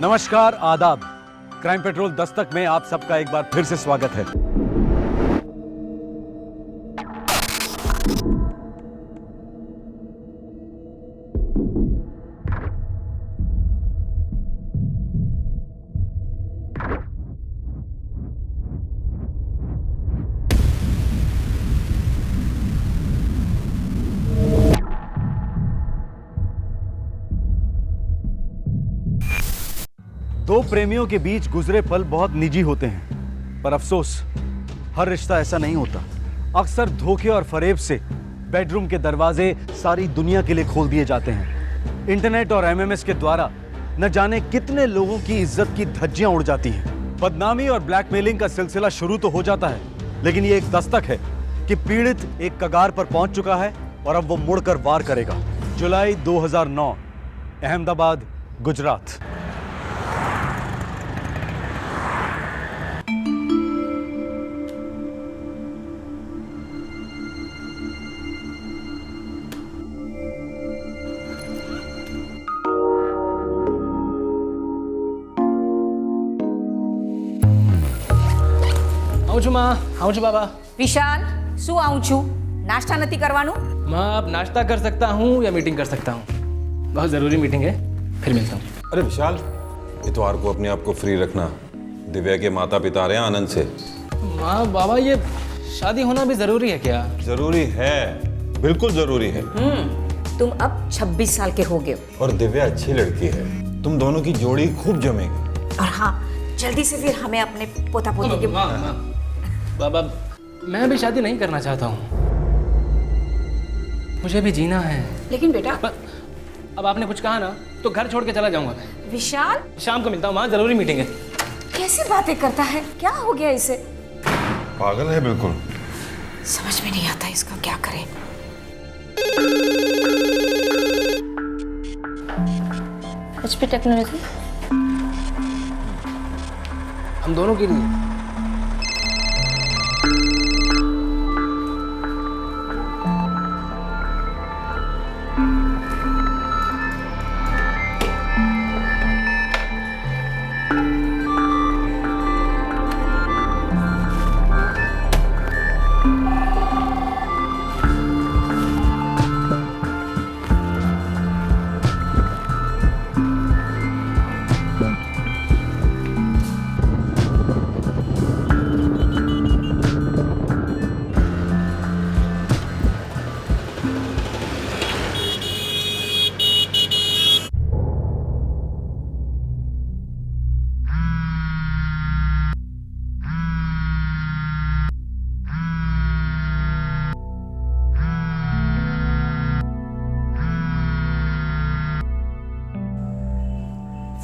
नमस्कार, आदाब। Crime petrol Dastak में आप सबका एक बार फिर से स्वागत है। दो प्रेमियों के बीच गुजरे पल बहुत निजी होते हैं, पर अफसोस हर रिश्ता ऐसा नहीं होता। अक्सर धोखे और फरेब से बेडरूम के दरवाजे सारी दुनिया के लिए खोल दिए जाते हैं। इंटरनेट और एमएमएस के द्वारा न जाने कितने लोगों की इज्जत की धज्जियां उड़ जाती हैं। बदनामी और ब्लैकमेलिंग का सिलसिला शुरू तो हो जाता है, लेकिन ये एक दस्तक है कि पीड़ित एक कगार पर पहुंच चुका है और अब वो मुड़कर वार करेगा। जुलाई 2009, अहमदाबाद, गुजरात। આવું છું માં, આવું છું બાબા। વિશાલ, શું આવું છું? નાસ્તા નથી કરવાનું? माँ, अब नाश्ता कर सकता हूँ या मीटिंग कर सकता हूँ? बहुत ज़रूरी मीटिंग है, फिर मिलता हूँ। अरे विशाल, इतवार को अपने आप को फ्री रखना। दिव्या के माता पिता आ रहे हैं आनंद से। माँ बाबा, ये शादी होना भी ज़रूरी है क्या? जरूरी है, बिल्कुल जरूरी है। तुम अब 26 साल के हो गए हो। और दिव्या अच्छी लड़की है, तुम दोनों की जोड़ी खूब जमेगी। और हाँ, जल्दी से फिर हमें अपने पोता पोती के माँ, बाबा, मैं भी शादी नहीं करना चाहता हूँ। मुझे भी जीना है। लेकिन बेटा, अब आपने कुछ कहा ना तो घर छोड़ के चला जाऊंगा मैं। विशाल, शाम को मिलता हूँ, माँ, ज़रूरी मीटिंग है। कैसी बातें करता है? क्या हो गया इसे? पागल है बिल्कुल। समझ में नहीं आता इसका क्या करें। HP टेक्नोलॉजी, हम दोनों के लिए।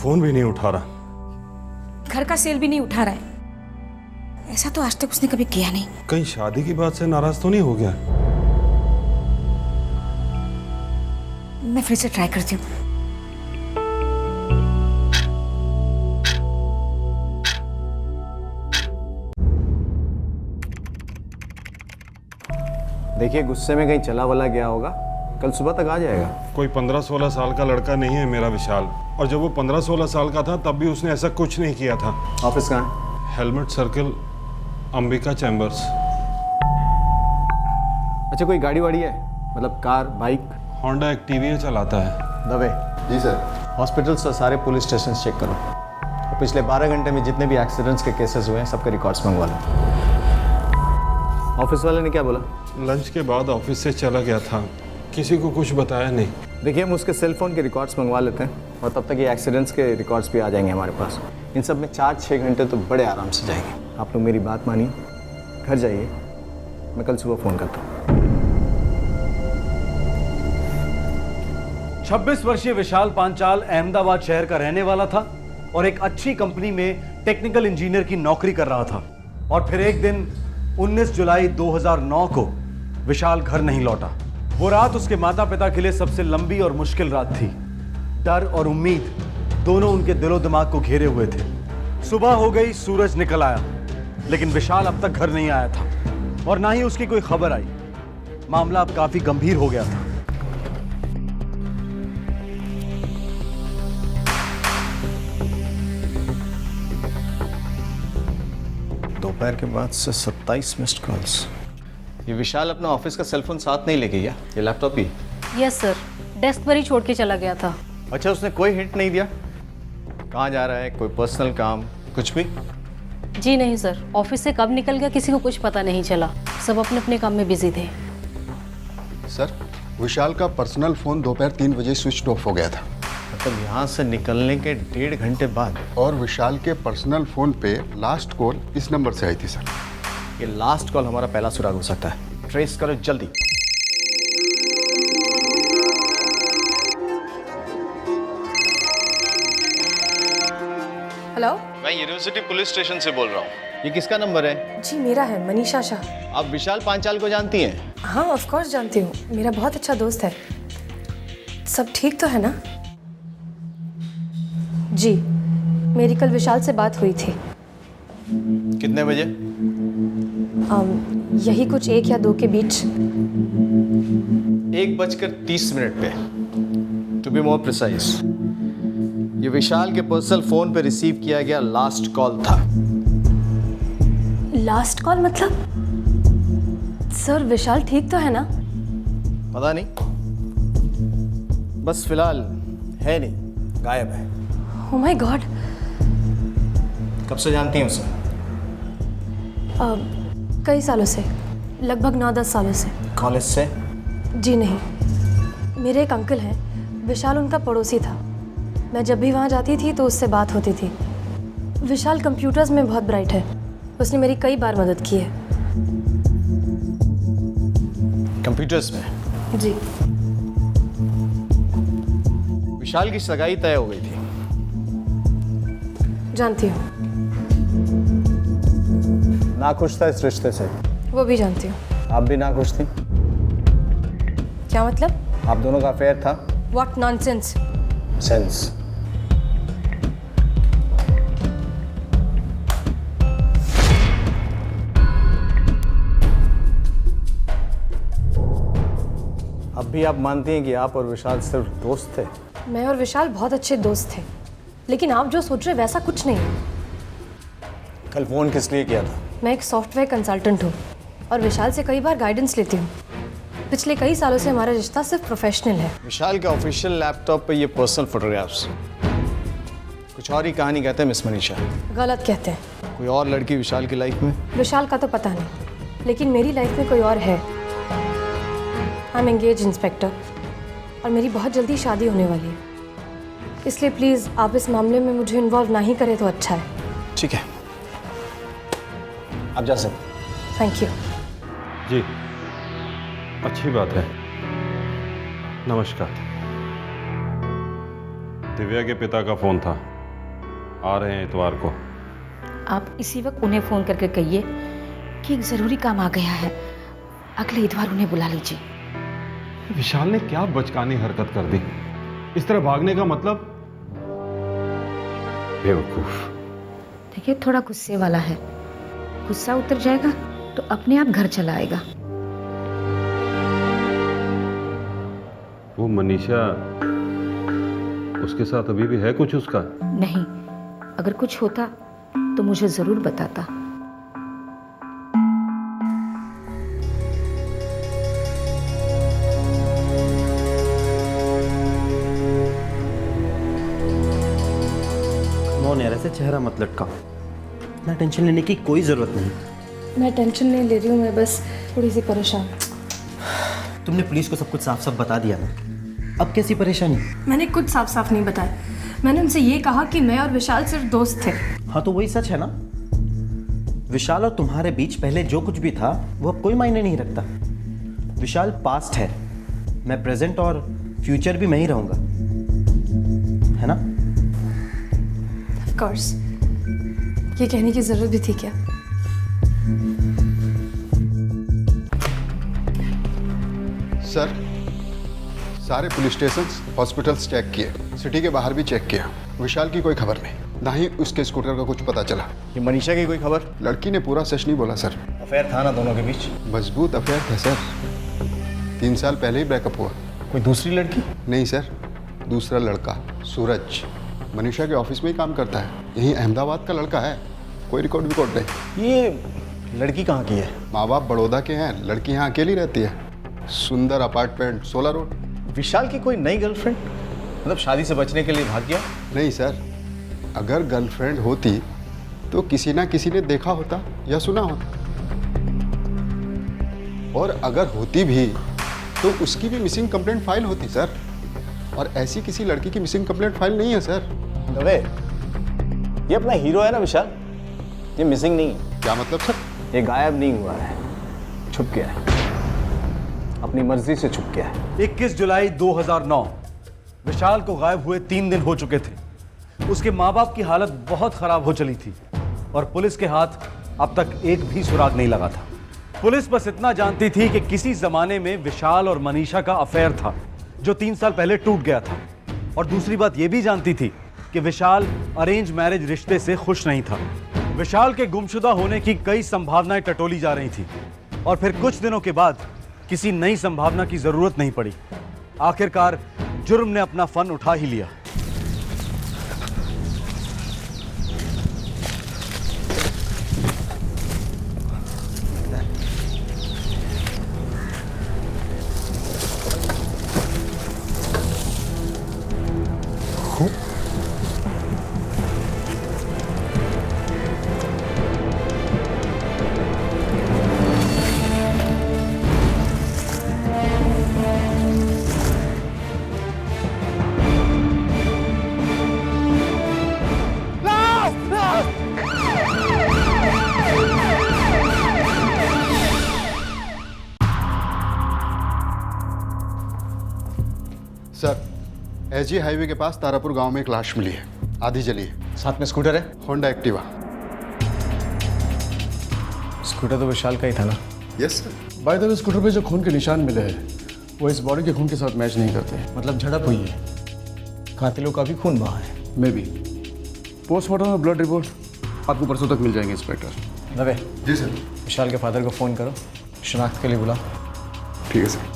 फोन भी नहीं उठा रहा। घर का सेल भी नहीं उठा रहा है। ऐसा तो आज तक उसने कभी किया नहीं। कहीं शादी की बात से नाराज तो नहीं हो गया? मैं फिर से ट्राई करती हूँ। देखिए, गुस्से में कहीं चला वला गया होगा, कल सुबह तक आ जाएगा। कोई 15-16 साल का लड़का नहीं है मेरा विशाल। और जब वो 15-16 साल का था तब भी उसने ऐसा कुछ नहीं किया था। ऑफिस कहाँ है? Helmet circle, Ambika chambers. अच्छा, कोई गाड़ी वाड़ी है? मतलब कार, बाइक? होंडा एक्टिविया चलाता है। दबे। जी सर। हॉस्पिटल्स और सारे पुलिस स्टेशन चेक करो और पिछले 12 घंटे में जितने भी एक्सीडेंट्स के केसेस हुए हैं सबके रिकॉर्ड्स मंगवा लो। ऑफिस वाले ने क्या बोला? लंच के बाद ऑफिस से चला गया था, किसी को कुछ बताया नहीं। देखिए, हम उसके सेल फोन के रिकॉर्ड्स मंगवा लेते हैं और तब तक ये एक्सीडेंट्स के रिकॉर्ड्स भी आ जाएंगे हमारे पास। इन सब में 4-6 घंटे तो बड़े आराम से जाएंगे। आप लोग मेरी बात मानिए, घर जाइए, मैं कल सुबह फ़ोन करता हूँ। 26 वर्षीय विशाल पांचाल अहमदाबाद शहर का रहने वाला था और एक अच्छी कंपनी में टेक्निकल इंजीनियर की नौकरी कर रहा था। और फिर एक दिन 19 जुलाई 2009 को विशाल घर नहीं लौटा। वो रात उसके माता पिता के लिए सबसे लंबी और मुश्किल रात थी। डर और उम्मीद दोनों उनके दिलो दिमाग को घेरे हुए थे। सुबह हो गई, सूरज निकल आया, लेकिन विशाल अब तक घर नहीं आया था और ना ही उसकी कोई खबर आई। मामला अब काफी गंभीर हो गया था। दोपहर के बाद से 27 मिस्ड कॉल्स। ये विशाल अपना ऑफिस का सेलफोन साथ नहीं लेके गया, ये लैपटॉप ही? यस सर, डेस्क पर ही छोड़ के चला गया था। अच्छा, उसने कोई हिंट नहीं दिया कहाँ जा रहा है, कोई पर्सनल काम, कुछ भी? जी नहीं सर, ऑफिस से कब निकल गया किसी को कुछ पता नहीं चला, सब अपने अपने काम में बिजी थे। सर, विशाल का पर्सनल फ़ोन दोपहर 3 बजे स्विच ऑफ हो गया था। मतलब यहाँ से निकलने के 1.5 घंटे बाद? और विशाल के पर्सनल फ़ोन पे लास्ट कॉल इस नंबर से आई थी सर। ये लास्ट कॉल हमारा पहला सुराग हो सकता है, ट्रेस करो जल्दी। हेलो। मैं यूनिवर्सिटी पुलिस स्टेशन से बोल रहा हूँ। ये किसका नंबर है? जी मेरा है, मनीषा शाह। आप विशाल पांचाल को जानती हैं? हाँ ऑफ कोर्स जानती हूँ, मेरा बहुत अच्छा दोस्त है। सब ठीक तो है ना? जी, मेरी कल विशाल से बात हुई थी। कितने बजे? यही कुछ 1 या 2 के बीच। 1:30 पे, टू बी मोर प्रिसाइज। ये विशाल के पर्सनल फोन पे रिसीव किया गया लास्ट कॉल था। लास्ट कॉल मतलब? सर विशाल ठीक तो है ना? पता नहीं, बस फिलहाल है नहीं, गायब है। Oh my God. कब से जानती हैं उसे? कई सालों से, लगभग 9-10 सालों से। कॉलेज से? जी नहीं, मेरे एक अंकल हैं, विशाल उनका पड़ोसी था। मैं जब भी वहाँ जाती थी तो उससे बात होती थी। विशाल कंप्यूटर्स में बहुत ब्राइट है, उसने मेरी कई बार मदद की है। कंप्यूटर्स में? जी। विशाल की सगाई तय हो गई थी। जानती हूँ। नाखुश था इस रिश्ते से? वो भी जानती हूँ। आप भी नाखुश थी? क्या मतलब? आप दोनों का अफेयर था? What nonsense? सेंस। अब भी आप मानती हैं कि आप और विशाल सिर्फ दोस्त थे? मैं और विशाल बहुत अच्छे दोस्त थे, लेकिन आप जो सोच रहे वैसा कुछ नहीं है। कल फोन किस लिए किया था? मैं एक सॉफ्टवेयर कंसल्टेंट हूँ और विशाल से कई बार गाइडेंस लेती हूँ। पिछले कई सालों से हमारा रिश्ता सिर्फ प्रोफेशनल है। विशाल के ऑफिशियल लैपटॉप पे ये पर्सनल फोटोग्राफ्स कुछ और ही कहानी कहते हैं मिस मनीषा। गलत कहते हैं। कोई और लड़की विशाल की लाइफ में? विशाल का तो पता नहीं, लेकिन मेरी लाइफ में कोई और है। आई एम एंगेज इंस्पेक्टर और मेरी बहुत जल्दी शादी होने वाली है, इसलिए प्लीज़ आप इस मामले में मुझे इन्वॉल्व ना ही करें तो अच्छा है। ठीक है, आप जा सकते। Thank you. जी, अच्छी बात है। नमस्कार। दिव्या के पिता का फ़ोन था, आ रहे हैं इतवार को। आप इसी वक्त उन्हें फ़ोन करके कहिए कि एक ज़रूरी काम आ गया है, अगले इतवार उन्हें बुला लीजिए। विशाल ने क्या बचकानी हरकत कर दी? इस तरह भागने का मतलब? बेवकूफ। देखिए, थोड़ा गुस्से वाला है, गुस्सा उतर जाएगा तो अपने आप घर चला आएगा। वो मनीषा, उसके साथ अभी भी है कुछ उसका? नहीं, अगर कुछ होता तो मुझे ज़रूर बताता। ऐसे चेहरा मत लटकाओ, इतना टेंशन लेने की कोई ज़रूरत नहीं। मैं टेंशन नहीं ले रही हूँ, मैं बस थोड़ी सी परेशान। तुमने पुलिस को सब कुछ साफ साफ बता दिया ना, अब कैसी परेशानी? मैंने कुछ साफ साफ नहीं बताया, मैंने उनसे ये कहा कि मैं और विशाल सिर्फ दोस्त थे। हाँ तो वही सच है ना। विशाल और तुम्हारे बीच पहले जो कुछ भी था वो अब कोई मायने नहीं रखता। विशाल पास्ट है, मैं प्रेजेंट और फ्यूचर भी मैं ही रहूँगा, है ना? ऑफ कोर्स, ये कहने की जरूरत भी थी क्या? सर, सारे पुलिस स्टेशन हॉस्पिटल्स चेक किए, सिटी के बाहर भी चेक किया, विशाल की कोई खबर नहीं, ना ही उसके स्कूटर का कुछ पता चला। ये मनीषा की कोई खबर? लड़की ने पूरा सच नहीं बोला सर। अफेयर था ना दोनों के बीच? मजबूत अफेयर था सर, 3 साल पहले ही ब्रेकअप हुआ। कोई दूसरी लड़की? नहीं सर, दूसरा लड़का सूरज मनीषा के ऑफिस में ही काम करता है, यहीं अहमदाबाद का लड़का है, कोई रिकॉर्ड विकॉर्ड नहीं। ये लड़की कहाँ की है? माँ बाप बड़ौदा के हैं, लड़की यहाँ अकेली रहती है। सुंदर अपार्टमेंट, 16 रोड। विशाल की कोई नई गर्लफ्रेंड? मतलब शादी से बचने के लिए भाग गया? नहीं सर, अगर गर्लफ्रेंड होती तो किसी ना किसी ने देखा होता या सुना होता, और अगर होती भी तो उसकी भी मिसिंग कंप्लेंट फाइल होती सर। और ऐसी किसी लड़की की मिसिंग कंप्लेंट फाइल नहीं है सर। दवे, ये अपना हीरो है ना विशाल, ये मिसिंग नहीं है। क्या मतलब सर? ये गायब नहीं हुआ है, छुप गया है, अपनी मर्जी से छुप गया है। 21 जुलाई 2009 विशाल को गायब हुए 3 दिन हो चुके थे। उसके माँ बाप की हालत बहुत खराब हो चली थी और पुलिस के हाथ अब तक एक भी सुराग नहीं लगा था। पुलिस बस इतना जानती थी कि किसी जमाने में विशाल और मनीषा का अफेयर था जो 3 साल पहले टूट गया था। और दूसरी बात यह भी जानती थी कि विशाल अरेंज मैरिज रिश्ते से खुश नहीं था। विशाल के गुमशुदा होने की कई संभावनाएं टटोली जा रही थी और फिर कुछ दिनों के बाद किसी नई संभावना की जरूरत नहीं पड़ी। आखिरकार जुर्म ने अपना फन उठा ही लिया। सर, एजी हाईवे के पास तारापुर गांव में एक लाश मिली है, आधी जली है। साथ में स्कूटर है? Honda Activa. स्कूटर तो विशाल का ही था ना? Yes sir. By the way, scooter पे जो खून के निशान मिले हैं वो इस बॉडी के खून के साथ मैच नहीं करते। मतलब झड़प हुई है, कातिलों का भी खून बहा है। मे बी पोस्टमार्टम और ब्लड रिपोर्ट आपको परसों तक मिल जाएंगे इंस्पेक्टर। दवे, जी सर। विशाल के फादर को फ़ोन करो, शनाख्त के लिए बुला। ठीक है सर।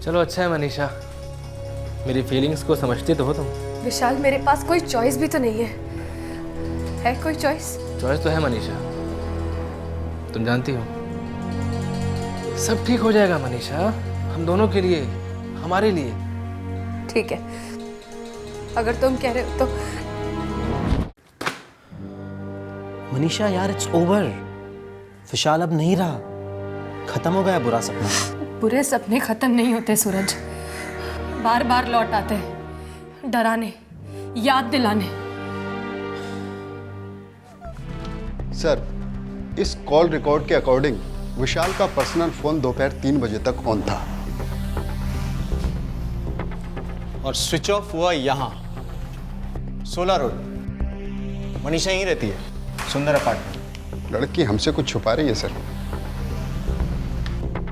चलो अच्छा है मनीषा, मेरी फीलिंग्स को समझती तो हो तुम। विशाल, मेरे पास कोई चॉइस भी तो नहीं है कोई चॉइस? चॉइस तो है मनीषा, तुम जानती हो। सब ठीक हो जाएगा मनीषा, हम दोनों के लिए, हमारे लिए। ठीक है, अगर तुम कह रहे हो तो। मनीषा यार, इट्स ओवर। विशाल अब नहीं रहा, खत्म हो गया बुरा सपना। बुरे सपने खत्म नहीं होते सूरज, बार बार लौट आते हैं, डराने, याद दिलाने। सर, इस कॉल रिकॉर्ड के अकॉर्डिंग विशाल का पर्सनल फोन दोपहर 3 बजे तक ऑन था और स्विच ऑफ हुआ यहाँ 16 रोड। मनीषा यहीं रहती है, सुंदर अपार्टमेंट। लड़की हमसे कुछ छुपा रही है सर।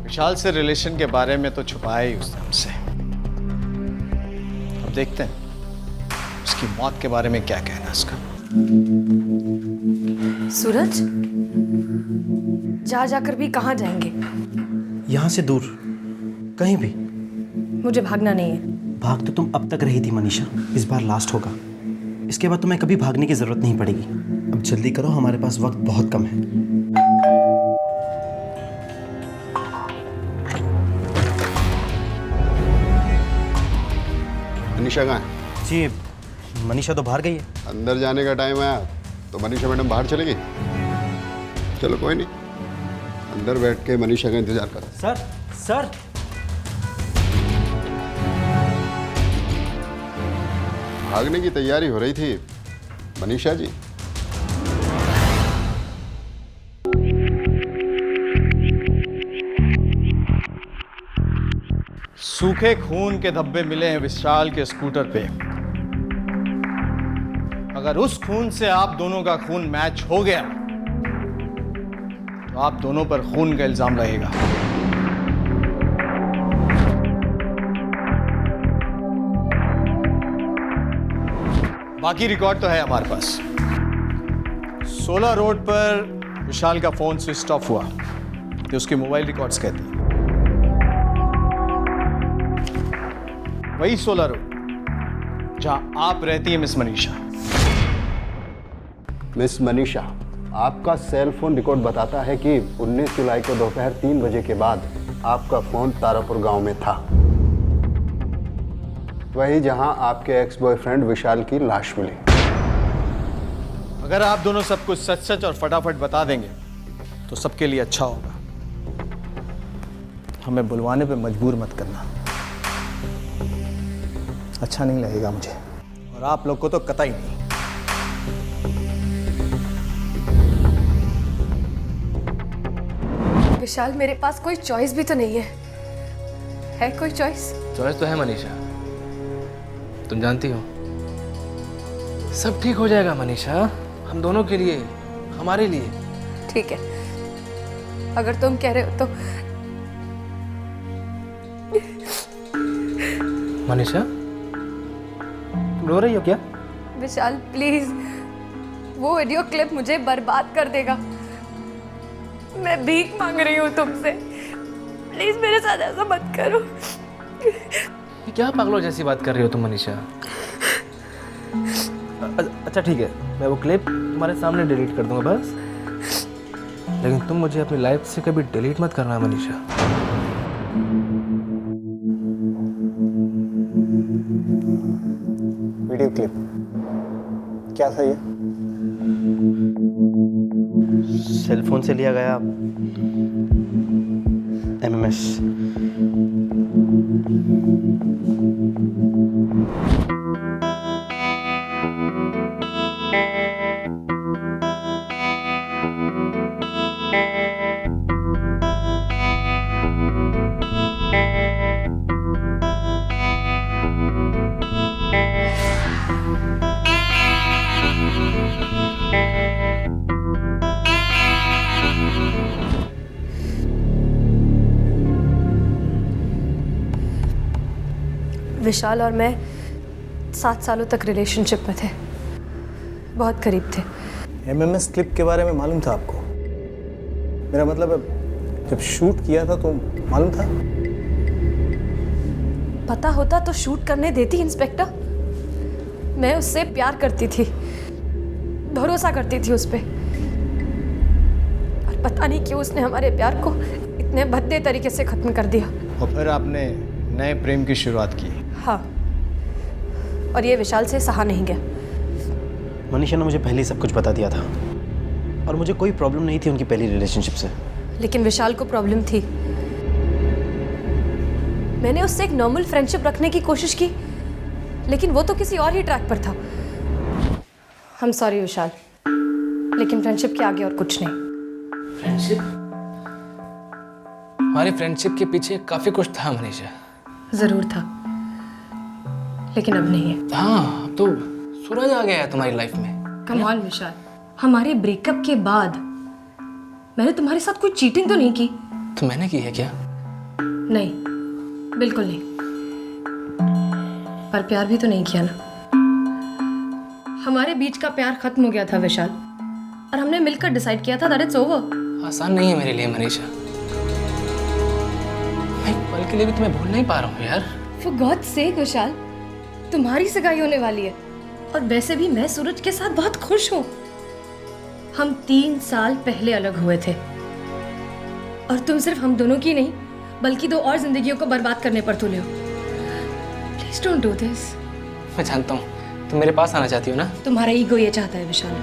विशाल से रिलेशन के बारे में तो छुपाया ही उसने हमसे। अब देखते हैं उसकी मौत के बारे में क्या कहना है उसका। सूरज, जा जाकर भी कहाँ जाएंगे? यहाँ से दूर, कहीं भी। मुझे भागना नहीं है। भाग तो तुम अब तक रही थी मनीषा, इस बार लास्ट होगा। इसके बाद तुम्हें कभी भागने की जरूरत नहीं पड़ेगी। अब जल्दी करो, हमारे पास वक्त बहुत कम है। मनीषा कहाँ है? जी, मनीषा तो बाहर गई है। अंदर जाने का टाइम आया तो मनीषा मैडम बाहर चलेगी। चलो कोई नहीं, अंदर बैठ के मनीषा का इंतजार कर। सर सर भागने की तैयारी हो रही थी मनीषा जी। सूखे खून के धब्बे मिले हैं विशाल के स्कूटर पे। अगर उस खून से आप दोनों का खून मैच हो गया तो आप दोनों पर खून का इल्जाम रहेगा। बाकी रिकॉर्ड तो है हमारे पास। 16 रोड पर विशाल का फोन स्विच ऑफ हुआ, तो उसके मोबाइल रिकॉर्ड्स कहते हैं। वही 16 रोड जहां आप रहती हैं मिस मनीषा। मिस मनीषा, आपका सेल फोन रिकॉर्ड बताता है कि 19 जुलाई को दोपहर 3 बजे के बाद आपका फोन तारापुर गांव में था, वही जहां आपके एक्स बॉयफ्रेंड विशाल की लाश मिली। अगर आप दोनों सब कुछ सच सच और फटाफट बता देंगे तो सबके लिए अच्छा होगा। हमें बुलवाने पे मजबूर मत करना, अच्छा नहीं लगेगा मुझे, और आप लोग को तो कतई नहीं। विशाल, मेरे पास कोई चॉइस भी तो नहीं है कोई चॉइस? चॉइस तो है मनीषा, तुम जानती हो सब ठीक हो जाएगा मनीषा, हम दोनों के लिए, हमारे लिए। ठीक है, अगर तुम कह रहे हो तो। मनीषा, तुम रो रही हो क्या? विशाल प्लीज, वो वीडियो क्लिप मुझे बर्बाद कर देगा। मैं भीख मांग रही हूँ तुमसे, प्लीज मेरे साथ ऐसा मत करो। ये क्या पागलों जैसी बात कर रही हो तुम मनीषा? अच्छा ठीक है, मैं वो क्लिप तुम्हारे सामने डिलीट कर दूंगा बस, लेकिन तुम मुझे अपनी लाइफ से कभी डिलीट मत करना मनीषा। वीडियो क्लिप क्या था ये? सेल फोन से लिया गया MMS। विशाल और मैं 7 सालों तक रिलेशनशिप में थे, बहुत करीब थे। MMS क्लिप के बारे में मालूम था आपको? मेरा मतलब है, जब शूट किया था तो मालूम था? पता होता तो शूट करने देती इंस्पेक्टर। मैं उससे प्यार करती थी, भरोसा करती थी उस पे, और पता नहीं क्यों उसने हमारे प्यार को इतने भद्दे तरीके से खत्म कर दिया। और फिर आपने नए प्रेम की शुरुआत की। हाँ, और ये विशाल से सहा नहीं गया। मनीषा ने मुझे पहले ही सब कुछ बता दिया था, और मुझे कोई प्रॉब्लम नहीं थी उनकी पहली रिलेशनशिप से। लेकिन विशाल को प्रॉब्लम थी। मैंने उससे एक नॉर्मल फ्रेंडशिप रखने की कोशिश की, लेकिन वो तो किसी और ही ट्रैक पर था। हम सॉरी विशाल, लेकिन फ्रेंडशिप के आगे और कुछ नहीं। फ्रेंडशिप? हमारी फ्रेंडशिप के पीछे काफी कुछ था मनीषा। जरूर था, लेकिन अब नहीं है। हाँ, अब तो सूरज आ गया है तुम्हारी लाइफ में। कमाल विशाल, हमारे ब्रेकअप के बाद मैंने तुम्हारे साथ कोई चीटिंग तो नहीं की? तो मैंने की है क्या? नहीं, बिल्कुल नहीं। पर प्यार भी तो नहीं किया ना। हमारे बीच का प्यार खत्म हो गया था विशाल, और हमने मिलकर डिसाइड किया था दैट इट्स ओवर। आसान नहीं है मेरे लिए मनीषा, मैं एक पल के लिए भी तुम्हें भूल नहीं पा रहा हूँ यार। फॉर गॉड सेक विशाल, तुम्हारी सगाई होने वाली है, और वैसे भी मैं सूरज के साथ बहुत खुश हूँ। हम 3 साल पहले अलग हुए थे, और तुम सिर्फ हम दोनों की नहीं बल्कि 2 और जिंदगियों को बर्बाद करने पर तुले हो। Please don't do this. मैं जानता हूँ तुम मेरे पास आना चाहती हो ना। तुम्हारा ईगो ये चाहता है विशाल।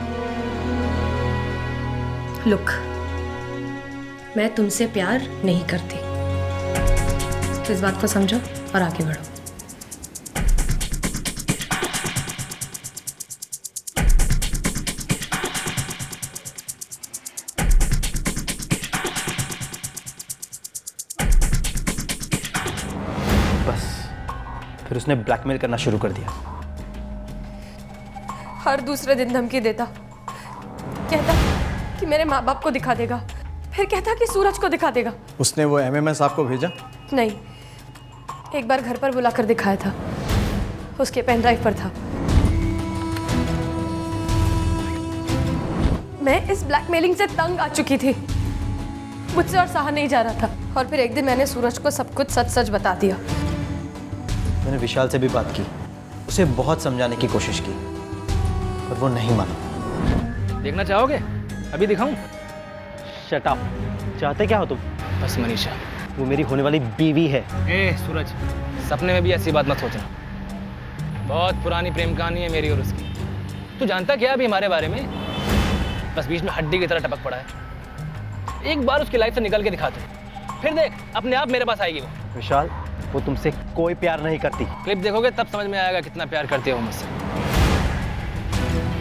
लुक, मैं तुमसे प्यार नहीं करती। तो इस बात को समझो और आगे बढ़ो। बस फिर उसने ब्लैकमेल करना शुरू कर दिया। हर दूसरे दिन धमकी देता, कहता कि मेरे माँ बाप को दिखा देगा, फिर कहता कि सूरज को दिखा देगा। उसने वो एमएमएस आपको भेजा? नहीं, एक बार घर पर बुलाकर दिखाया था, उसके पेन ड्राइव पर था। मैं इस ब्लैकमेलिंग से तंग आ चुकी थी, मुझसे और सहा नहीं जा रहा था। और फिर एक दिन मैंने सूरज को सब कुछ सच सच बता दिया। मैंने विशाल से भी बात की, उसे बहुत समझाने की कोशिश की, पर वो नहीं माना। देखना चाहोगे? अभी दिखाऊं? Shut up. चाहते क्या हो तुम? बस मनीषा। वो मेरी होने वाली बीवी है। ए सूरज, सपने में भी ऐसी बात मत सोचना। बहुत पुरानी प्रेम कहानी है मेरी और उसकी। तू जानता क्या अभी हमारे बारे में? बस बीच में हड्डी की तरह टपक पड़ा है। एक बार उसकी लाइफ से निकल के दिखा दो, फिर देख अपने आप मेरे पास आएगी वो। विशाल, वो तुमसे कोई प्यार नहीं करती। क्लिप देखोगे तब समझ में आएगा कितना प्यार करती है वो मुझसे।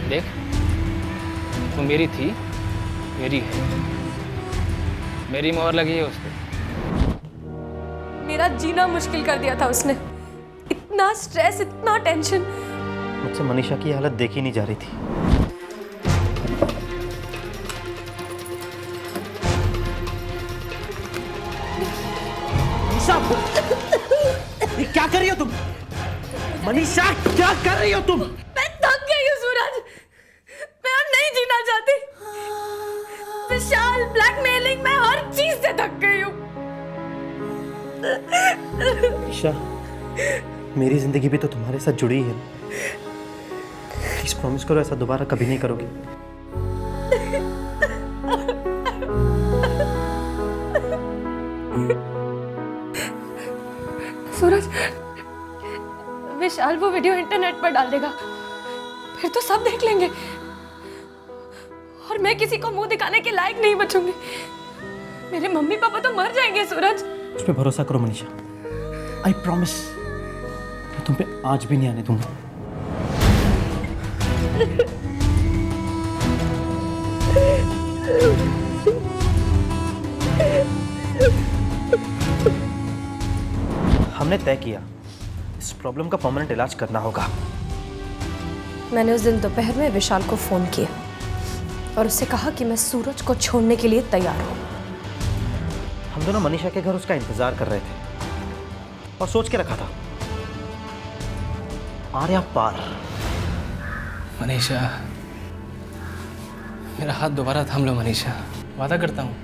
देख, वो मेरी थी, मेरी है, मेरी मोहर लगी है उस पर। मेरा जीना मुश्किल कर दिया था उसने। इतना स्ट्रेस, इतना टेंशन। मुझसे मनीषा की हालत देखी नहीं जा रही थी। ये क्या कर रही हो तुम? मनीषा, क्या कर रही हो तुम? मैं थक गई हूँ सूरज, मैं और नहीं जीना चाहती। विशाल, ब्लैकमेलिंग, मैं हर चीज से थक गई हूँ। मनीषा, मेरी जिंदगी भी तो तुम्हारे साथ जुड़ी है। प्लीज प्रॉमिस करो ऐसा दोबारा कभी नहीं करोगी। सूरज, विशाल वो वीडियो इंटरनेट पर डाल देगा, फिर तो सब देख लेंगे और मैं किसी को मुंह दिखाने के लायक नहीं बचूंगी। मेरे मम्मी पापा तो मर जाएंगे सूरज। उस पे भरोसा करो मनीषा, आई प्रॉमिस मैं तुम पे आज भी नहीं आने दूंगा। हमने तय किया इस प्रॉब्लम का परमानेंट इलाज करना होगा। मैंने उस दिन दोपहर में विशाल को फोन किया और उससे कहा कि मैं सूरज को छोड़ने के लिए तैयार हूं। हम दोनों मनीषा के घर उसका इंतजार कर रहे थे और सोच के रखा था, आर्या पार। मनीषा, मेरा हाथ दोबारा थाम लो मनीषा। वादा करता हूँ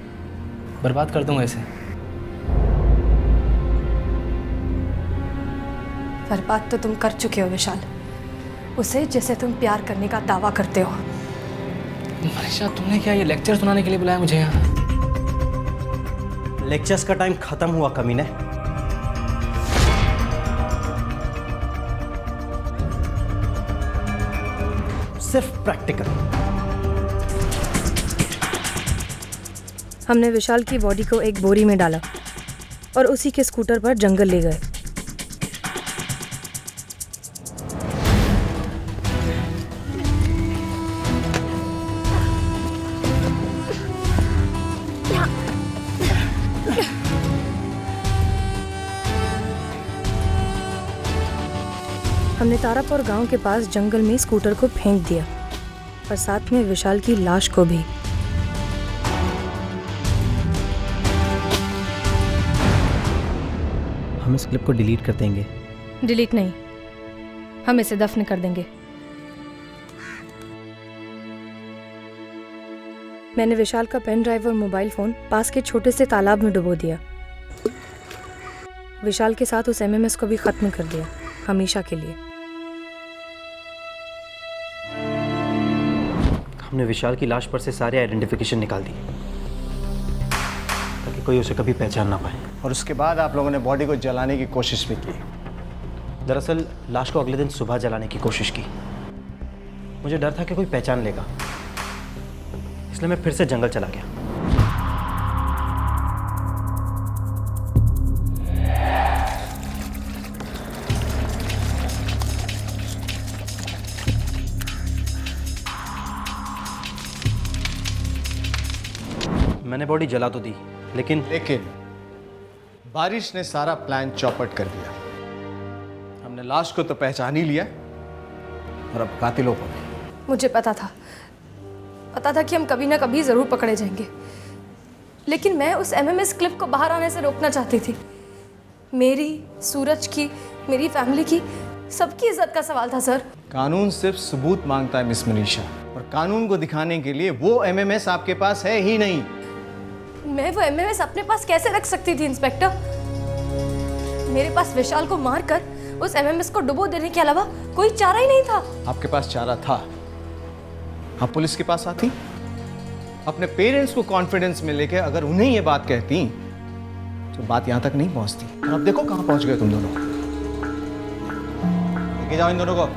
बर्बाद कर दूंगा इसे। बर्बाद तो तुम कर चुके हो विशाल, उसे जिसे तुम प्यार करने का दावा करते हो। मनीषा, तुमने क्या ये लेक्चर सुनाने के लिए बुलाया मुझे यहाँ? लेक्चर्स का टाइम खत्म हुआ कमीने। सिर्फ प्रैक्टिकल। हमने विशाल की बॉडी को एक बोरी में डाला और उसी के स्कूटर पर जंगल ले गए। हमने तारापुर गांव के पास जंगल में स्कूटर को फेंक दिया और साथ में विशाल की लाश को भी। हम इस क्लिप को डिलीट कर देंगे। डिलीट नहीं, हम इसे दफन कर देंगे। मैंने विशाल का पेन ड्राइव और मोबाइल फोन पास के छोटे से तालाब में डुबो दिया। विशाल के साथ उस एमएमएस को भी खत्म कर दिया, हमेशा के लिए। हमने विशाल की लाश पर से सारे आइडेंटिफिकेशन निकाल दी ताकि कोई उसे कभी पहचान ना पाए। और उसके बाद आप लोगों ने बॉडी को जलाने की कोशिश भी की। दरअसल लाश को अगले दिन सुबह जलाने की कोशिश की। मुझे डर था कि कोई पहचान लेगा, इसलिए मैं फिर से जंगल चला गया। मैंने बॉडी जला तो दी, लेकिन बारिश ने सारा प्लान चौपट कर दिया। हमने लाश को तो पहचान ही लिया और अब कातिलों को भी। मुझे पता था कि हम कभी ना कभी ज़रूर पकड़े जाएंगे, लेकिन मैं उस एमएमएस क्लिप को बाहर आने से रोकना चाहती थी। मेरी, सूरज की, मेरी फैमिली की, सबकी इज्जत का सवाल था सर। कानून सिर्फ सबूत मांगता है मिस मनीषा, और कानून को दिखाने के लिए वो एमएमएस आपके पास है ही नहीं। मैं वो एमएमएस अपने पास कैसे रख सकती थी इंस्पेक्टर? मेरे पास विशाल को मारकर उस एमएमएस को डुबो देने के अलावा कोई चारा ही नहीं था। आपके पास चारा था, आप पुलिस के पास आती, अपने पेरेंट्स को कॉन्फिडेंस में लेके अगर उन्हें ये बात कहती तो बात यहां तक नहीं पहुंचती। और अब देखो कहां पहुंच गए तुम दोनों। लेके जाओ इन दोनों को।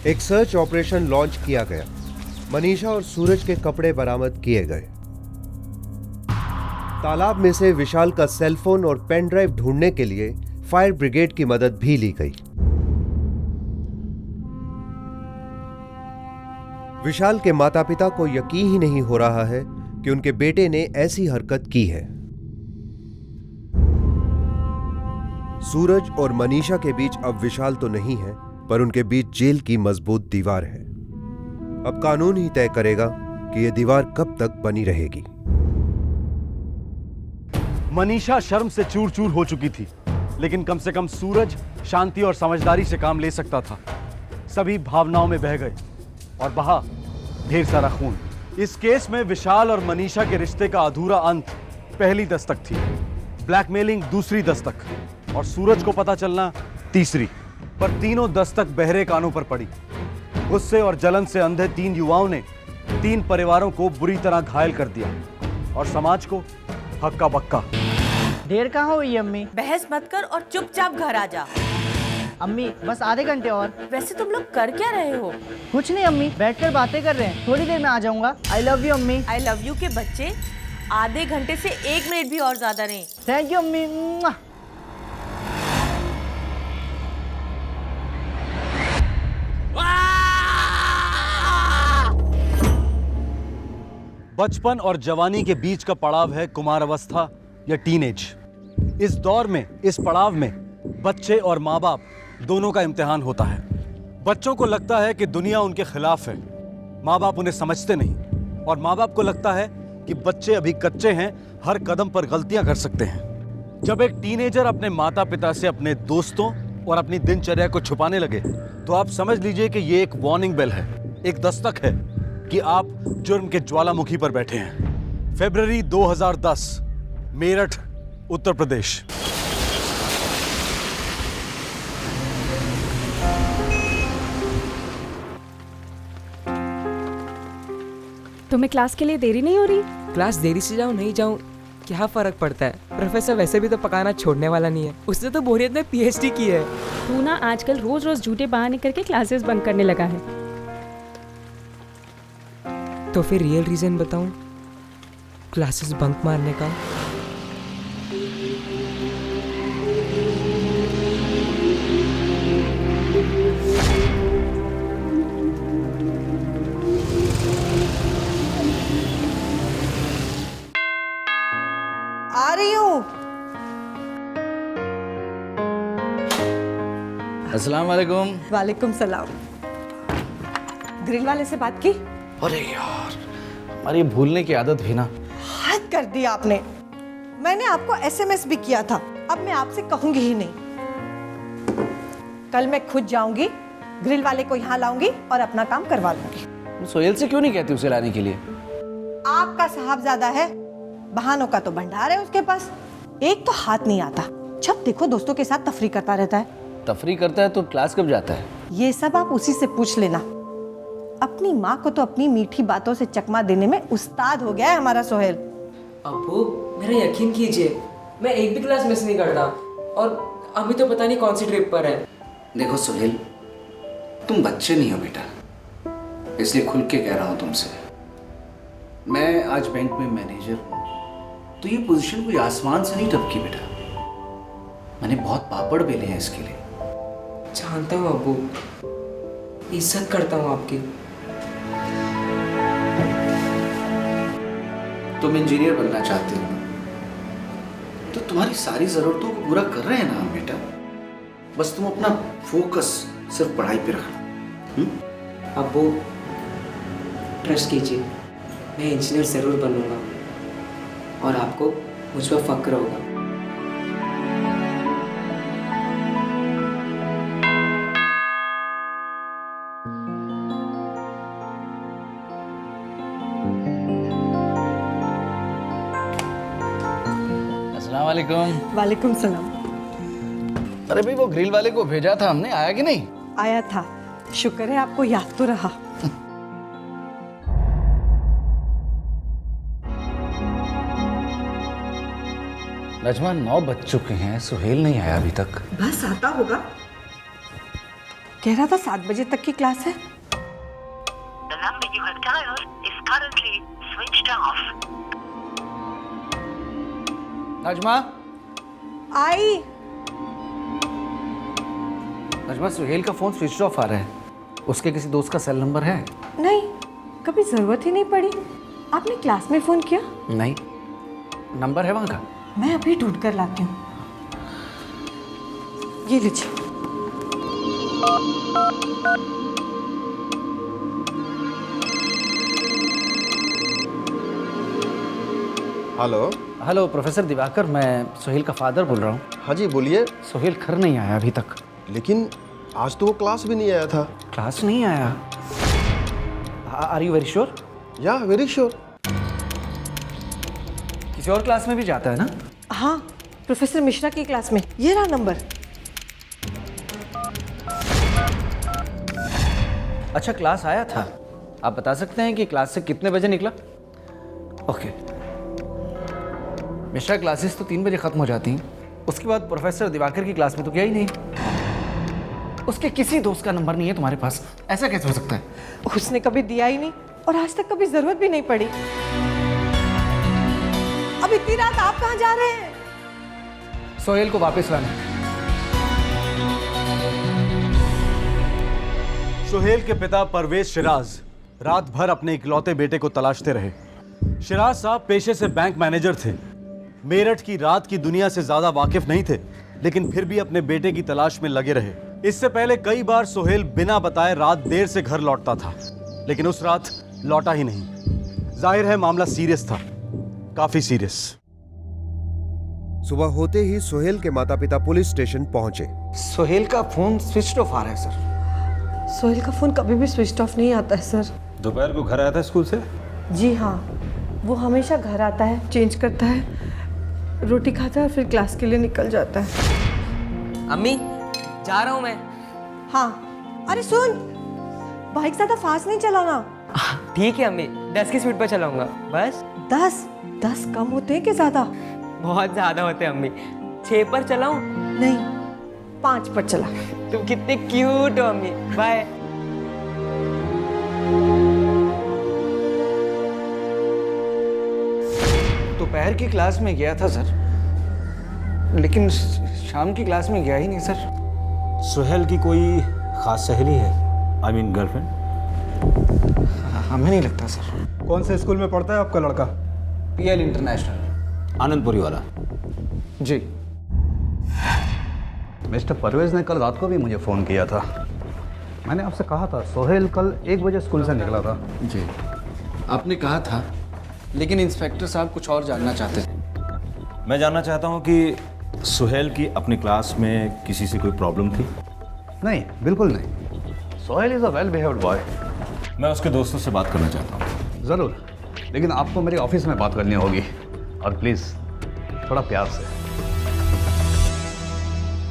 एक सर्च ऑपरेशन लॉन्च किया गया। मनीषा और सूरज के कपड़े बरामद किए गए। तालाब में से विशाल का सेलफोन और पेन ड्राइव ढूंढने के लिए फायर ब्रिगेड की मदद भी ली गई। विशाल के माता पिता को यकीन ही नहीं हो रहा है कि उनके बेटे ने ऐसी हरकत की है। सूरज और मनीषा के बीच अब विशाल तो नहीं है, पर उनके बीच जेल की मजबूत दीवार है। अब कानून ही तय करेगा कि यह दीवार कब तक बनी रहेगी। मनीषा शर्म से चूर चूर हो चुकी थी, लेकिन कम से कम सूरज शांति और समझदारी से काम ले सकता था। सभी भावनाओं में बह गए और बहा ढेर सारा खून। इस केस में विशाल और मनीषा के रिश्ते का अधूरा अंत पहली दस्तक थी, ब्लैकमेलिंग दूसरी दस्तक और सूरज को पता चलना तीसरी। पर तीनों दस्तक बहरे कानों पर पड़ी। गुस्से और जलन से अंधे 3 युवाओं ने 3 परिवारों को बुरी तरह घायल कर दिया और समाज को हक्का बक्का। देर कहाँ हुई अम्मी? बहस मत कर और चुपचाप घर आ जा। अम्मी बस आधे घंटे और। वैसे तुम लोग कर क्या रहे हो? कुछ नहीं अम्मी, बैठकर बातें कर रहे हैं। थोड़ी देर में आ जाऊंगा। आई लव यू अम्मी। आई लव यू के बच्चे आधे घंटे से 1 मिनट भी और ज्यादा नहीं। थैंक यू अम्मी। बचपन और जवानी के बीच का पड़ाव है कुमार अवस्था या टीनेज। इस दौर में, इस पड़ाव में बच्चे और माँ बाप दोनों का इम्तिहान होता है। बच्चों को लगता है कि दुनिया उनके खिलाफ है, माँ बाप उन्हें समझते नहीं, और माँ बाप को लगता है कि बच्चे अभी कच्चे हैं, हर कदम पर गलतियां कर सकते हैं। जब एक टीनेजर अपने माता पिता से अपने दोस्तों और अपनी दिनचर्या को छुपाने लगे, तो आप समझ लीजिए कि ये एक वार्निंग बेल है, एक दस्तक है कि आप जुर्म के ज्वालामुखी पर बैठे हैं। फरवरी 2010, मेरठ, उत्तर प्रदेश। तुम्हें क्लास के लिए देरी नहीं हो रही? क्लास देरी से जाऊं नहीं जाऊं क्या फर्क पड़ता है? प्रोफेसर वैसे भी तो पकाना छोड़ने वाला नहीं है। उसने तो बोरियत में पीएचडी की है। तू ना आजकल रोज रोज झूठे बहाने करके क्लासेस बंक करने लगा है। तो फिर रियल रीजन बताऊं क्लासेस बंक मारने का? आ रही हूँ। अस्सलाम वालेकुम। वालेकुम सलाम। ग्रिल वाले से बात की? अरे यार, हमारी भूलने की आदत भी ना। हद कर दी आपने। मैंने आपको एसएमएस भी किया था, अब मैं आपसे कहूंगी ही नहीं। कल मैं खुद जाऊंगी, ग्रिल वाले को यहाँ लाऊंगी और अपना काम करवा लूंगी। सोहेल से क्यों नहीं कहती उसे लाने के लिए? आपका साहबजादा है, बहानों का तो भंडार है उसके पास। एक तो हाथ नहीं आता, जब देखो दोस्तों के साथ तफरी करता रहता है। तफरी करता है तो क्लास कब जाता है? ये सब आप उसी से पूछ लेना। अपनी माँ को तो अपनी मीठी बातों से चकमा देने में उस्ताद हो गया है हमारा सोहेल। अब्बू मेरा यकीन कीजिए, मैं एक भी क्लास मिस नहीं करता, और अभी तो पता नहीं कौन सी ट्रिप पर है। देखो सोहेल, तुम बच्चे नहीं हो बेटा, इसलिए खुल के कह रहा हूँ तुमसे। मैं आज बैंक में मैनेजर हूँ, तो ये पोजीशन कोई आसमान से नहीं टपकी बेटा। मैंने बहुत पापड़ बेले हैं इसके लिए। जानता हूँ अब्बू, इज्जत करता हूँ आपकी। तुम इंजीनियर बनना चाहते हो तो तुम्हारी सारी ज़रूरतों को पूरा कर रहे हैं ना हम बेटा। बस तुम अपना फोकस सिर्फ पढ़ाई पे रखना। अब्बू ट्रस्ट कीजिए, मैं इंजीनियर ज़रूर बनूंगा और आपको मुझ पर फक्र होगा। अस्सलाम वालेकुम। वालेकुम सलाम। अरे भाई वो ग्रिल वाले को भेजा था हमने, आया कि नहीं? आया था, शुक्र है आपको याद तो रहा। नजमा 9 बज चुके हैं, सुहेल नहीं आया अभी तक। बस आता होगा। कह रहा था 7 बजे तक की क्लास है। The number you have dialed is currently switched off. Najma, आई। नजमा सुहेल का फोन स्विच ऑफ आ रहा है। उसके किसी दोस्त का सेल नंबर है? नहीं, कभी जरूरत ही नहीं पड़ी। आपने क्लास में फोन किया? नहीं, नंबर है वहाँ का? मैं अभी ढूंढ कर लाती हूँ। ये लीजिए। हेलो। हेलो प्रोफेसर दिवाकर, मैं सुहेल का फादर बोल रहा हूँ। हाँ जी बोलिए। सुहेल घर नहीं आया अभी तक। लेकिन आज तो वो क्लास भी नहीं आया था। क्लास नहीं आया? Are you very sure? Yeah very sure. किसी और क्लास में भी जाता है ना? हाँ, प्रोफेसर मिश्रा की क्लास में। ये रहा नंबर। अच्छा, क्लास आया था। आप बता सकते हैं कि क्लास से कितने बजे निकला? ओके। मिश्रा क्लासेस तो 3 बजे खत्म हो जाती हैं। उसके बाद प्रोफेसर दिवाकर की क्लास में तो गया ही नहीं। उसके किसी दोस्त का नंबर नहीं है तुम्हारे पास, ऐसा कैसे हो सकता है? उसने कभी दिया ही नहीं और आज तक कभी जरूरत भी नहीं पड़ी। अब इतनी रात आप कहाँ जा रहे हैं? सोहेल को वापस लाना। सुहेल के पिता परवेज शिराज रात भर अपने इकलौते बेटे को तलाशते रहे। शिराज साहब पेशे से बैंक मैनेजर थे। मेरठ की रात की दुनिया से ज्यादा वाकिफ नहीं थे, लेकिन फिर भी अपने बेटे की तलाश में लगे रहे। इससे पहले कई बार सुहेल बिना बताए रात देर से घर लौटता था, लेकिन उस रात लौटा ही नहीं। जाहिर है मामला सीरियस था, काफी सीरियस। सुबह होते ही सुहेल के माता पिता पुलिस स्टेशन पहुंचे। सुहेल का फोन स्विच ऑफ आ रहा है सर। सोहेल का फोन कभी भी स्विच ऑफ नहीं आता है सर। दोपहर को घर आया था स्कूल से? जी हाँ, वो हमेशा घर आता है, चेंज करता है, रोटी खाता है, फिर क्लास के लिए निकल जाता है। अम्मी, जा रहा हूँ मैं। हाँ, अरे सुन, बाइक ज्यादा फास्ट नहीं चलाना। ठीक है अम्मी, 10 की स्पीड पर चलाऊंगा बस। 10 कम होते हैं कि ज्यादा? बहुत ज्यादा होते हैं अम्मी। 6 पर चलाऊं? नहीं, 5 पर चला। तुम कितने क्यूट हो अम्मी। बाय। दोपहर की क्लास में गया था सर, लेकिन शाम की क्लास में गया ही नहीं सर। सुहेल की कोई खास सहेली है? I mean girlfriend? हमें नहीं लगता सर। कौन से स्कूल में पढ़ता है आपका लड़का? PL international. आनंदपुरी वाला? जी। मिस्टर परवेज ने कल रात को भी मुझे फ़ोन किया था। मैंने आपसे कहा था सोहेल कल 1 बजे स्कूल से निकला था। जी, आपने कहा था, लेकिन इंस्पेक्टर साहब कुछ और जानना चाहते थे। मैं जानना चाहता हूँ कि सुहेल की अपनी क्लास में किसी से कोई प्रॉब्लम थी? नहीं, बिल्कुल नहीं। Sohail is a well behaved boy. मैं उसके दोस्तों से बात करना चाहता हूँ। ज़रूर, लेकिन आपको मेरे ऑफिस में बात करनी होगी, और प्लीज़ थोड़ा प्यार से।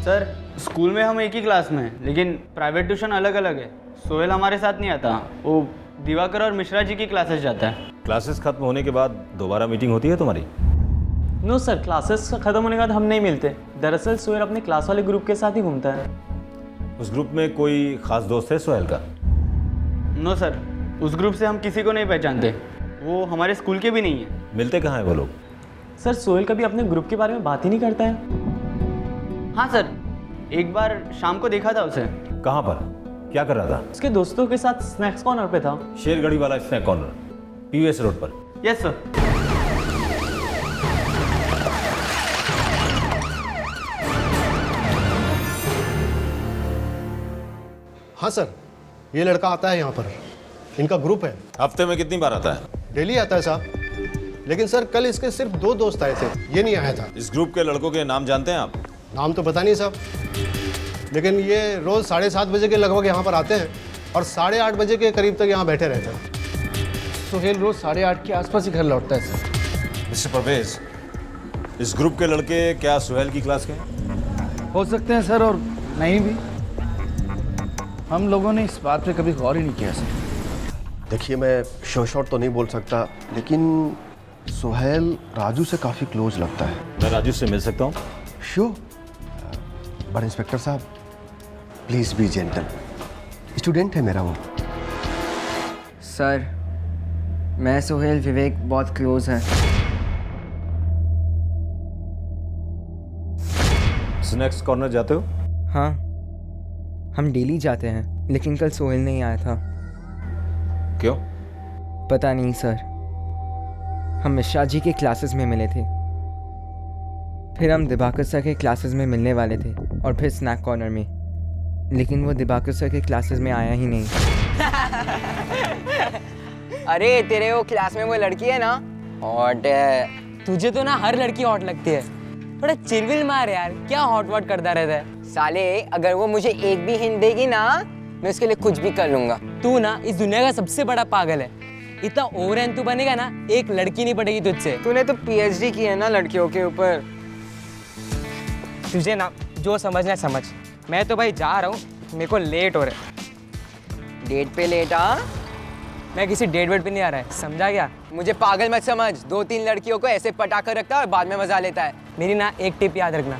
सर, स्कूल में हम एक ही क्लास में हैं, लेकिन प्राइवेट ट्यूशन अलग अलग है। सोहेल हमारे साथ नहीं आता, वो दिवाकर और मिश्रा जी की क्लासेस जाता है। क्लासेस खत्म होने के बाद दोबारा मीटिंग होती है तुम्हारी? नो सर, क्लासेस खत्म होने के बाद हम नहीं मिलते। दरअसल सोहेल अपने क्लास वाले ग्रुप के साथ ही घूमता है। उस ग्रुप में कोई खास दोस्त है सोहेल का? नो सर, उस ग्रुप से हम किसी को नहीं पहचानते। वो हमारे स्कूल के भी नहीं है। मिलते कहाँ हैं वो लोग? सर, सोहेल कभी अपने ग्रुप के बारे में बात ही नहीं करता है। हाँ सर, एक बार शाम को देखा था उसे। कहाँ पर? क्या कर रहा था? उसके दोस्तों के साथ स्नैक्स कॉर्नर पे था। शेरगढ़ी वाला स्नैक कॉर्नर, पीवीएस रोड पर। Yes sir. हाँ सर, ये लड़का आता है यहाँ पर, इनका ग्रुप है। हफ्ते में कितनी बार आता है? डेली आता है साहब, लेकिन सर कल इसके सिर्फ 2 दोस्त आए थे, ये नहीं आया था। इस ग्रुप के लड़कों के नाम जानते हैं आप? नाम तो पता नहीं साहब, लेकिन ये रोज़ 7:30 बजे के लगभग यहाँ पर आते हैं और 8:30 बजे के करीब तक यहाँ बैठे रहते हैं। सोहेल रोज 8:30 के आसपास ही घर लौटता है सर। मिस्टर परवेज, इस ग्रुप के लड़के क्या सुहेल की क्लास के हैं? हो सकते हैं सर, और नहीं भी। हम लोगों ने इस बात पे कभी गौर ही नहीं किया सर। देखिए, मैं शॉर्ट तो नहीं बोल सकता, लेकिन सोहेल राजू से काफ़ी क्लोज लगता है। मैं राजू से मिल सकता हूँ? श्योर, बट इंस्पेक्टर साहब प्लीज़ बी जेंटल, स्टूडेंट है मेरा वो। सर, मैं सोहेल विवेक बहुत क्लोज हैं। स्नैक्स कॉर्नर जाते हो? हाँ, हम डेली जाते हैं, लेकिन कल सोहेल नहीं आया था। क्यों? पता नहीं सर, हम मिश्रा जी के क्लासेस में मिले थे, फिर हम दिवाकर सर के क्लासेस में मिलने वाले थे, और फिर स्नैक कॉर्नर में, लेकिन वो दिवाकर सर के क्लासेस में आया ही नहीं। अरे तेरे वो क्लास में वो लड़की है ना, हॉट है। तुझे तो ना हर लड़की हॉट लगती है, थोड़ा चिरविल मार यार, क्या हॉट वॉट करता रहता है। साले, अगर वो मुझे एक भी हिंट देगी ना, मैं उसके लिए कुछ भी कर लूंगा। तू ना इस दुनिया का सबसे बड़ा पागल है, इतना ओवर तू बनेगा ना, एक लड़की नहीं पड़ेगी तुझसे। तूने तो पीएचडी की है ना लड़कियों के ऊपर। तुझे ना जो समझना समझ, मैं तो भाई जा रहा हूँ, मेरे को लेट हो रहा है। डेट पे लेट? मैं किसी डेट वेट पे नहीं आ रहा है, समझा क्या? मुझे पागल मत समझ, 2-3 लड़कियों को ऐसे पटा कर रखता है और बाद में मजा लेता है। मेरी ना एक टिप याद रखना,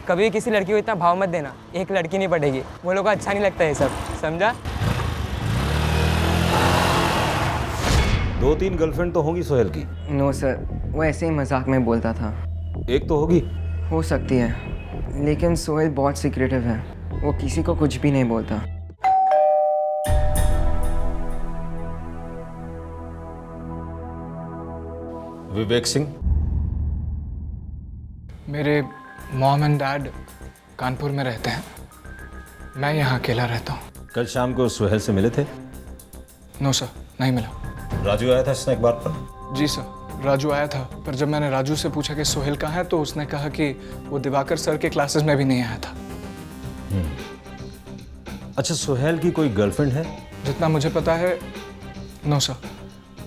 कभी भी किसी लड़की को इतना भाव मत देना, एक लड़की नहीं पटेगी, वो लोग को अच्छा नहीं लगता है सब, समझा? 2-3 गर्लफ्रेंड तो होंगी सोहेल की? नो सर, वो ऐसे ही मजाक में बोलता था। एक तो होगी? हो सकती है, लेकिन सोहेल बहुत सीक्रेटिव है, वो किसी को कुछ भी नहीं बोलता। विवेक सिंह? मेरे मॉम एंड डैड कानपुर में रहते हैं, मैं यहाँ अकेला रहता हूँ। कल शाम को सुहेल से मिले थे? नो सर, नहीं मिला। राजू आया था स्नैक बार पर? जी सर, राजू आया था, पर जब मैंने राजू से पूछा कि सोहेल कहाँ है, तो उसने कहा कि वो दिवाकर सर के क्लासेस में भी नहीं आया था। अच्छा, सोहेल की कोई गर्लफ्रेंड है? जितना मुझे पता है नो सर,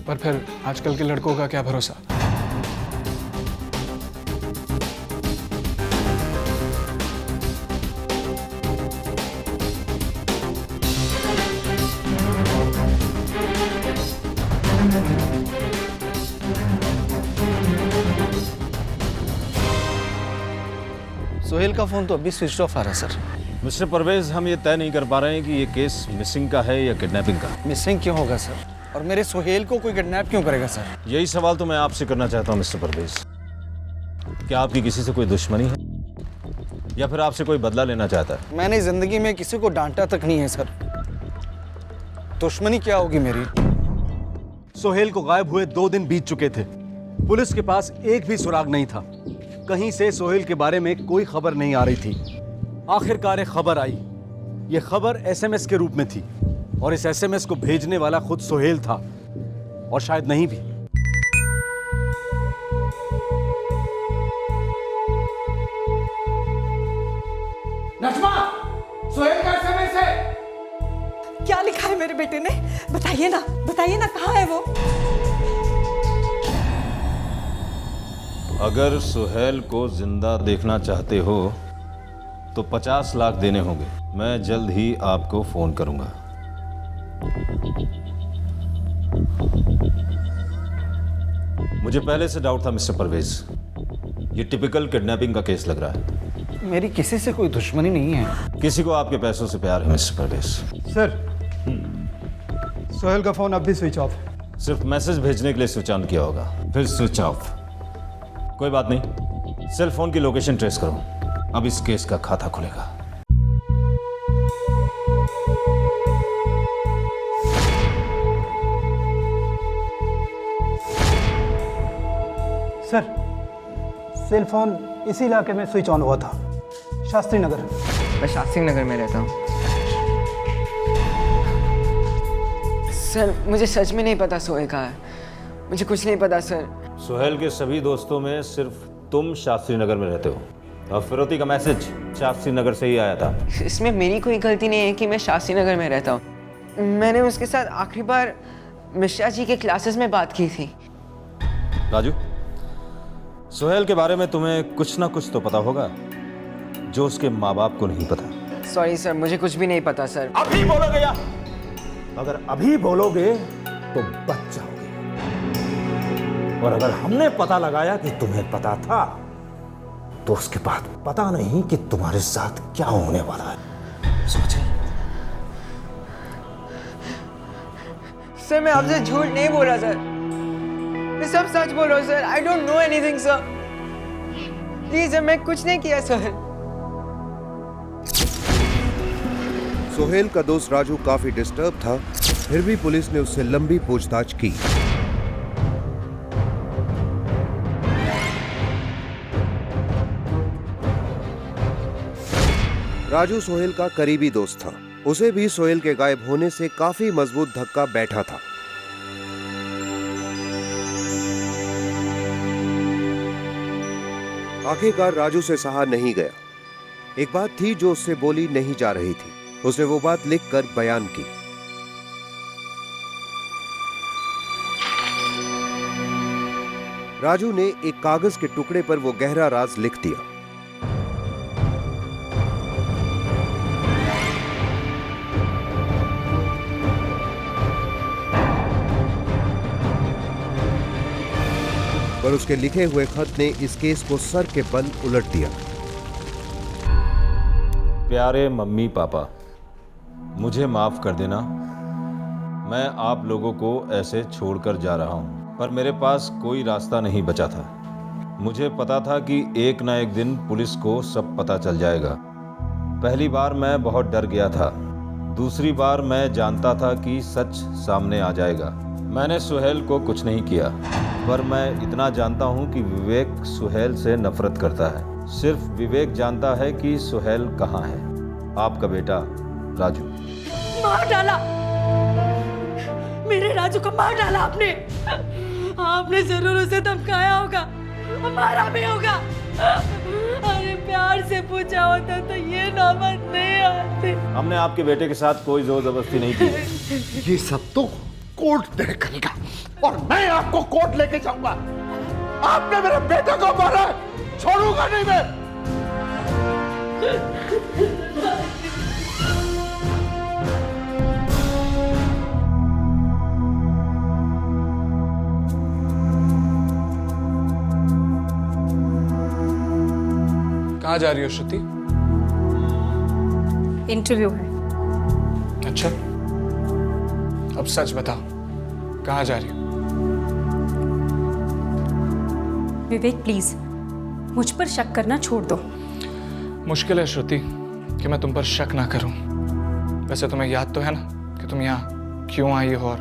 पर फिर आजकल के लड़कों का क्या भरोसा। सोहेल का फ़ोन तो अभी स्विच ऑफ आ रहा है सर। मिस्टर परवेज, हम ये तय नहीं कर पा रहे हैं कि ये केस मिसिंग का है या किडनैपिंग का। मिसिंग क्यों होगा सर, और मेरे सोहेल को कोई किडनैप क्यों करेगा सर? यही सवाल तो मैं आपसे करना चाहता हूँ मिस्टर परवेज। क्या आपकी किसी से कोई दुश्मनी है या फिर आपसे कोई बदला लेना चाहता है? मैंने जिंदगी में किसी को डांटा तक नहीं है सर, दुश्मनी क्या होगी मेरी? सोहेल को गायब हुए 2 दिन बीत चुके थे, पुलिस के पास एक भी सुराग नहीं था, कहीं से सोहेल के बारे में कोई खबर नहीं आ रही थी। आखिरकार एक खबर आई। यह खबर एसएमएस के रूप में थी, और इस एसएमएस को भेजने वाला खुद सोहेल था, और शायद नहीं भी। नजमा, सोहेल का एसएमएस है। क्या लिखा है मेरे बेटे ने? बताइए ना, बताइए ना, कहाँ है वो? अगर सुहेल को जिंदा देखना चाहते हो तो 50 लाख देने होंगे। मैं जल्द ही आपको फोन करूंगा। मुझे पहले से डाउट था मिस्टर परवेज, ये टिपिकल किडनैपिंग का केस लग रहा है। मेरी किसी से कोई दुश्मनी नहीं है। किसी को आपके पैसों से प्यार है मिस्टर परवेज। सर, सोहेल का फोन अब भी स्विच ऑफ है। सिर्फ मैसेज भेजने के लिए स्विच ऑन किया होगा, फिर स्विच ऑफ। कोई बात नहीं, सेल फोन की लोकेशन ट्रेस करो, अब इस केस का खाता खुलेगा। सर सेल फोन इसी इलाके में स्विच ऑन हुआ था, शास्त्री नगर। मैं शास्त्री नगर में रहता हूँ। सर मुझे सच में नहीं पता सोहेल कहाँ है, मुझे कुछ नहीं पता सर। सुहेल के सभी दोस्तों में सिर्फ तुम शास्त्री नगर में रहते हो, और फिरौती का मैसेज शास्त्री नगर से ही आया था। इसमें मेरी कोई गलती नहीं है कि मैं शास्त्री नगर में रहता हूँ। मैंने उसके साथ आखिरी बार मिश्रा जी के क्लासेस में बात की थी। राजू, सुहेल के बारे में तुम्हें कुछ ना कुछ तो पता होगा जो उसके माँ बाप को नहीं पता। सॉरी सर, मुझे कुछ भी नहीं पता सर। अभी बोलोगे या? अगर अभी बोलोगे तो बच जाओगे, और अगर हमने पता लगाया कि तुम्हें पता था तो उसके बाद पता नहीं कि तुम्हारे साथ क्या होने वाला है। सोचे? सर मैं आपसे झूठ नहीं बोला सर, मैं सब सच बोल रहा हूँ sir. I don't know anything sir, please sir, मैं कुछ नहीं किया सर। सोहेल का दोस्त राजू काफी डिस्टर्ब था, फिर भी पुलिस ने उससे लंबी पूछताछ की। राजू सोहेल का करीबी दोस्त था, उसे भी सोहेल के गायब होने से काफी मजबूत धक्का बैठा था। आखिरकार राजू से सहा नहीं गया। एक बात थी जो उससे बोली नहीं जा रही थी, उसने वो बात लिखकर बयान की। राजू ने एक कागज के टुकड़े पर वो गहरा राज लिख दिया। पर उसके लिखे हुए खत ने इस केस को सर के बल उलट दिया। प्यारे मम्मी पापा, मुझे माफ कर देना। मैं आप लोगों को ऐसे छोड़कर जा रहा हूं, पर मेरे पास कोई रास्ता नहीं बचा था। मुझे पता था कि एक ना एक दिन पुलिस को सब पता चल जाएगा। पहली बार मैं बहुत डर गया था, दूसरी बार मैं जानता था कि सच सामने आ जाएगा। मैंने सुहेल को कुछ नहीं किया, पर मैं इतना जानता हूं कि विवेक सुहेल से नफरत करता है। सिर्फ विवेक जानता है कि सुहेल कहाँ है। आपका बेटा राजू। मार डाला, मेरे राजू को मार डाला आपने। आपने जरूर उसे धमकाया होगा, मारा भी होगा। अरे प्यार से पूछा होता तो ये नौबत नहीं आती। हमने आपके बेटे के साथ कोई जोर जबरदस्ती नहीं की। ये सब तो कोर्ट तय करेगा, और मैं आपको कोर्ट लेके जाऊंगा। आपने मेरे बेटे को मारा, छोड़ूंगा नहीं मैं। कहाँ जा रही हो श्रुति? इंटरव्यू है। अच्छा, अब सच बताओ, कहाँ जा रही हो? विवेक प्लीज मुझ पर शक करना छोड़ दो। मुश्किल है श्रुति कि मैं तुम पर शक ना करूं। वैसे तुम्हें याद तो है ना कि तुम यहाँ क्यों आई हो और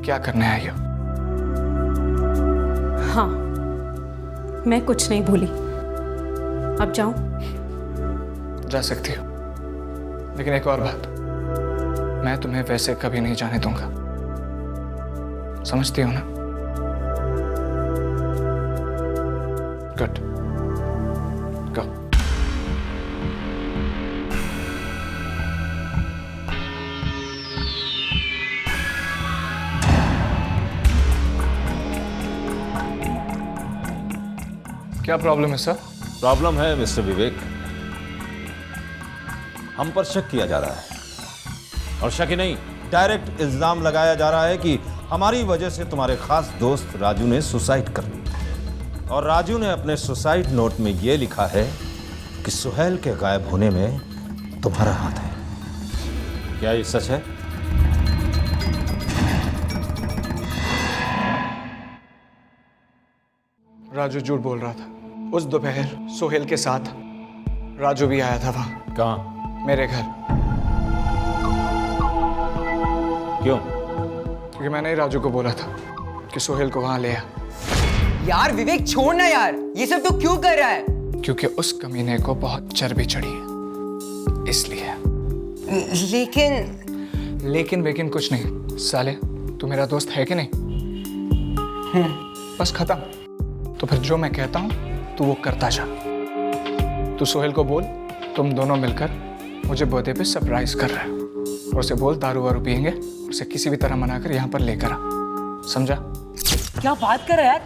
क्या करने आई हो? हाँ, मैं कुछ नहीं भूली। अब जाऊं? जा सकती हो, लेकिन एक और बात, मैं तुम्हें वैसे कभी नहीं जाने दूंगा। समझती हो ना? गुड, गो। क्या प्रॉब्लम है सर? प्रॉब्लम है मिस्टर विवेक, हम पर शक किया जा रहा है, और शक ही नहीं, डायरेक्ट इल्जाम लगाया जा रहा है कि हमारी वजह से तुम्हारे खास दोस्त राजू ने सुसाइड कर ली। और राजू ने अपने सुसाइड नोट में यह लिखा है कि सुहेल के गायब होने में तुम्हारा हाथ है। क्या ये सच है? राजू झूठ बोल रहा था। उस दोपहर सोहेल के साथ राजू भी आया था वहां। कहाँ? मेरे घर। क्यों? क्योंकि मैंने ही राजू को बोला था कि सोहेल को वहां ले आ। यार विवेक छोड़ ना यार, ये सब तो क्यों कर रहा है? क्योंकि उस कमीने को बहुत चर्बी चढ़ी है, इसलिए। लेकिन वेकिन कुछ नहीं। साले तू मेरा दोस्त है कि नहीं? बस खत्म। तो फिर जो मैं कहता हूँ तू वो करता जा। तू सोहेल को बोल तुम दोनों मिलकर मुझे बर्थडे पे सरप्राइज कर रहे हो। और उसे बोल दारू वारू पियेंगे, उसे किसी भी तरह मनाकर यहाँ पर लेकर आ। समझा? क्या बात कर रहा है यार,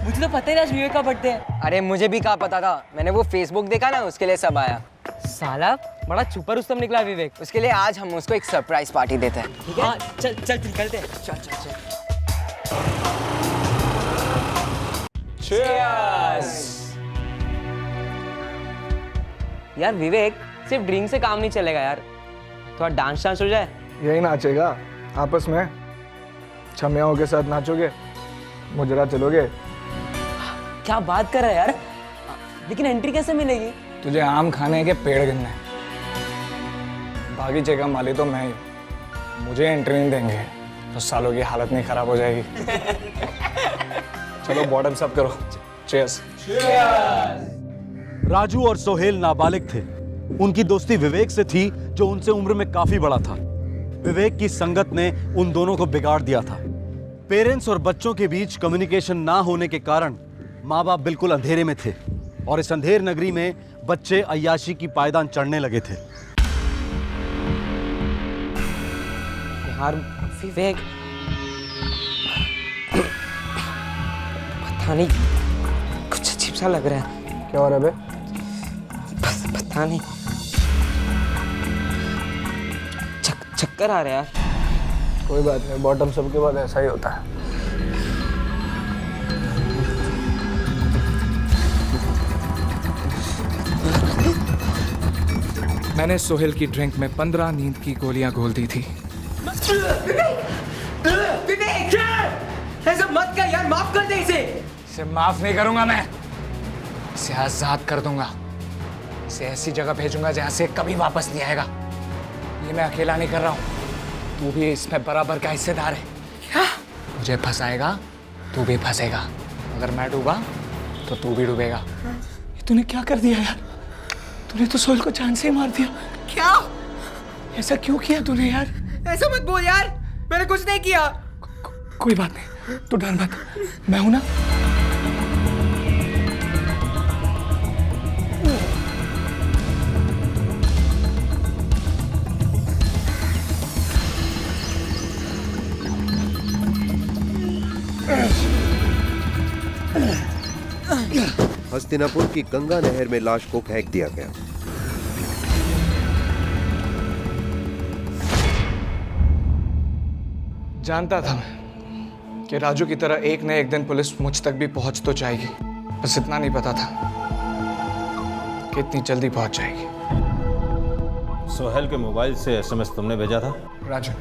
मुझे तो पता ही नहीं आज विवेक का बर्थडे है। अरे मुझे भी कहाँ पता था, मैंने वो फेसबुक देखा ना, उसके लिए सब आया। साला बड़ा चुपर रुस्तम निकला विवेक। उसके लिए आज हम उसको एक सरप्राइज पार्टी देते हैं, ठीक है? हाँ, चल चल निकलते हैं। चल चल चल। Cheers! यार विवेक, सिर्फ ड्रिंक से काम नहीं चलेगा यार, थोड़ा डांस हो जाए। यही नाचेगा आपस में? छमियाओं के साथ नाचोगे, मुजरा चलोगे? क्या बात कर रहा है यार, लेकिन एंट्री कैसे मिलेगी? तुझे आम खाने के पेड़ गिनने, बागीचे का माली तो मैं ही हूँ। मुझे एंट्री नहीं देंगे तो सालों की हालत नहीं खराब हो जाएगी। चलो बॉटम्स अप करो। चीयर्स। राजू और सोहेल नाबालिग थे। उनकी दोस्ती विवेक से थी जो उनसे उम्र में काफी बड़ा था। विवेक की संगत ने उन दोनों को बिगाड़ दिया था। पेरेंट्स और बच्चों के बीच कम्युनिकेशन ना होने के कारण माँ बाप बिल्कुल अंधेरे में थे और इस अंधेर नगरी में बच्चे अय्याशी की पायदान चढ़ने लगे थे। यार विवेक, पता नहीं कुछ अजीब सा लग रहा है। क्या हो रहा है बे? पता नहीं, चक्कर आ रहा है यार। कोई बात नहीं, बॉटम सब के बाद ऐसा ही होता है। मैंने सोहेल की ड्रिंक में 15 नींद की गोलियां घोल दी थी। विवेक, ऐसा मत कर यार, माफ कर दे इसे। इसे माफ नहीं करूंगा मैं, इसे आजाद कर दूंगा। इसे ऐसी जगह भेजूंगा जहां से कभी वापस नहीं आएगा। ये मैं अकेला नहीं कर रहा हूं, तू भी इसमें बराबर का हिस्सेदार है। क्या? मुझे फंसाएगा तू भी फंसेगा, अगर मैं डूबा तो तू भी डूबेगा। ये तूने क्या कर दिया यार? तूने तो सोहेल को जान से ही मार दिया। क्या? ऐसा क्यों किया तूने यार? ऐसा मत बोल यार, मैंने कुछ नहीं किया। कोई बात नहीं, तू डर मत, मैं हूं ना। हस्तिनापुर की गंगा नहर में लाश को फेंक दिया गया। जानता था मैं कि राजू की तरह एक न एक दिन पुलिस मुझ तक भी पहुंच तो जाएगी, बस इतना नहीं पता था कि इतनी जल्दी पहुंच जाएगी। सोहेल के मोबाइल से एसएमएस तुमने भेजा था? राजू।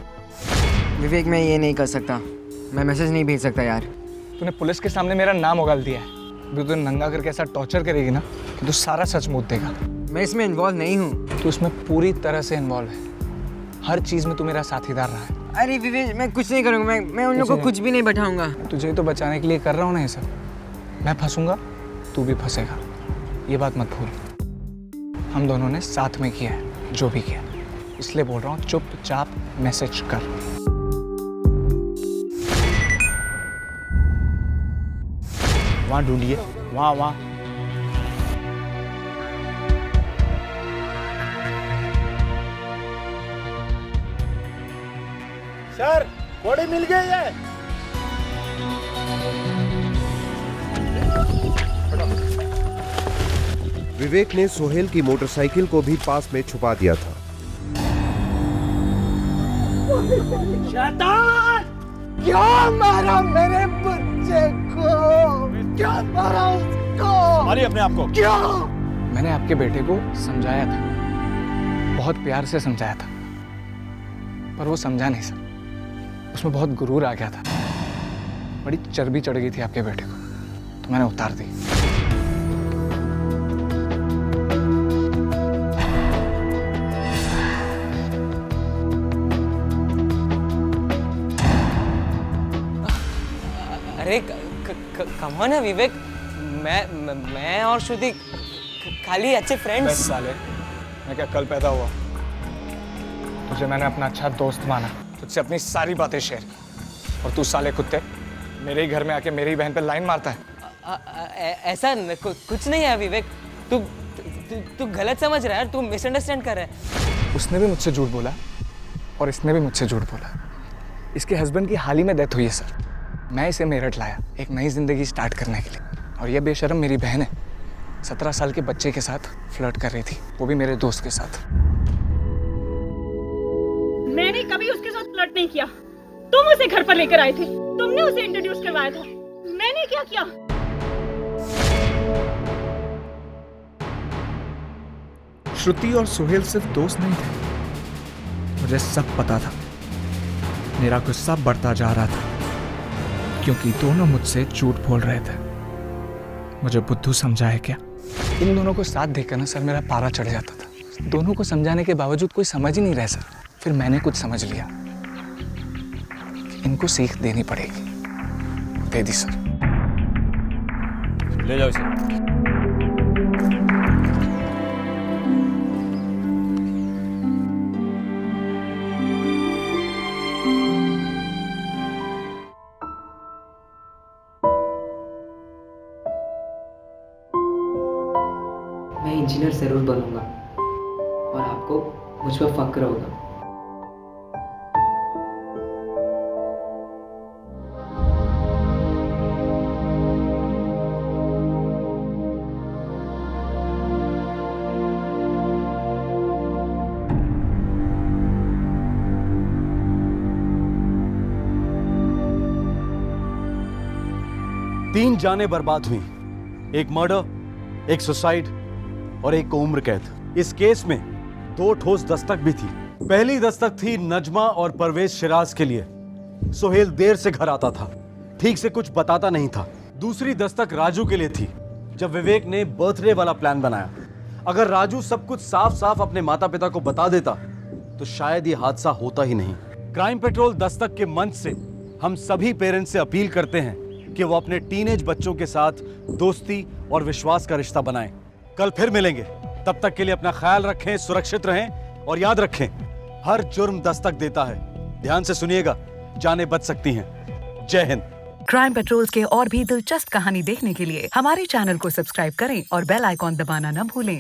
विवेक, मैं ये नहीं कर सकता, मैं मैसेज नहीं भेज सकता यार। तूने पुलिस के सामने मेरा नाम उगाल दिया है। अभी तू नंगा करके ऐसा टॉर्चर करेगी ना कि तू सारा सच मूत देगा। मैं इसमें इन्वॉल्व नहीं हूँ। तू इसमें पूरी तरह से इन्वॉल्व है, हर चीज में तू मेरा साथीदार रहा है। अरे विवेक, मैं कुछ नहीं करूँगा, मैं उन लोगों को कुछ भी नहीं बैठाऊंगा। तुझे तो बचाने के लिए कर रहा हूँ ना ये सब। मैं फंसूंगा तू भी फंसेगा, ये बात मत भूल। हम दोनों ने साथ में किया है जो भी किया, इसलिए बोल रहा हूँ चुपचाप मैसेज कर। वहाँ ढूंढिए, वहाँ। सर, बॉडी मिल गई है। विवेक ने सोहेल की मोटरसाइकिल को भी पास में छुपा दिया था। शैतान! क्यों मारा मेरे बच्चे को? क्यों मारा उसको? मारिए अपने आप को। क्यों? मैंने आपके बेटे को समझाया था, बहुत प्यार से समझाया था, पर वो समझा नहीं सर। उसमें बहुत गुरूर आ गया था, बड़ी चर्बी चढ़ गई थी आपके बेटे को, तो मैंने उतार दी। अरे कम ऑन है विवेक, मैं और श्रुति खाली अच्छे फ्रेंड्स। बस साले, मैं क्या कल पैदा हुआ? तुझे मैंने अपना अच्छा दोस्त माना, तुझसे अपनी सारी बातें शेयर की, और तू साले कुत्ते मेरे ही घर में आके मेरी बहन पे लाइन मारता है। ऐसा कुछ नहीं है विवेक, तू गलत समझ रहा है, तू मिसअंडरस्टैंड कर रहा है। उसने भी मुझसे झूठ बोला और इसने भी मुझसे झूठ बोला। इसके हस्बैंड की हाल ही में डेथ हुई है सर। मैं इसे मेरठ लाया एक नई जिंदगी स्टार्ट करने के लिए, और ये बेशरम मेरी बहन है, 17 साल के बच्चे के साथ फ्लर्ट कर रही थी, वो भी मेरे दोस्त के साथ। मैंने कभी उसके साथ फ्लर्ट नहीं किया। तुम उसे घर पर लेकर आए थे, तुमने उसे इंट्रोड्यूस करवाया था, मैंने क्या किया? श्रुति और सोहेल सिर्फ दोस्त नहीं थे, मुझे सब पता था। मेरा गुस्सा बढ़ता जा रहा था क्योंकि दोनों मुझसे झूठ बोल रहे थे। मुझे बुद्धू समझा है क्या? इन दोनों को साथ देखकर ना सर मेरा पारा चढ़ जाता था। दोनों को समझाने के बावजूद कोई समझ ही नहीं रहा सर। फिर मैंने कुछ समझ लिया कि इनको सीख देनी पड़ेगी। दे दी सर। ले जाओ इसे। मैं इंजीनियर जरूर बनूंगा और आपको मुझ पर फक्र होगा। तीन जानें बर्बाद हुई, एक मर्डर, एक सुसाइड और एक को उम्र कैद। इस केस में 2 ठोस दस्तक भी थी। पहली दस्तक थी नजमा और परवेज शिराज के लिए। सोहेल देर से घर आता था, ठीक से कुछ बताता नहीं था। दूसरी दस्तक राजू के लिए थी, जब विवेक ने बर्थडे वाला प्लान बनाया। अगर राजू सब कुछ साफ साफ अपने माता पिता को बता देता तो शायद ये हादसा होता ही नहीं। क्राइम पेट्रोल दस्तक के मंच से हम सभी पेरेंट्स से अपील करते हैं कि वो अपने टीनेज बच्चों के साथ दोस्ती और विश्वास का रिश्ता बनाएं। कल फिर मिलेंगे, तब तक के लिए अपना ख्याल रखें, सुरक्षित रहें और याद रखें, हर जुर्म दस्तक देता है। ध्यान से सुनिएगा, जानें बच सकती हैं। जय हिंद। क्राइम पेट्रोल के और भी दिलचस्प कहानी देखने के लिए हमारे चैनल को सब्सक्राइब करें और बेल आइकॉन दबाना न भूलें।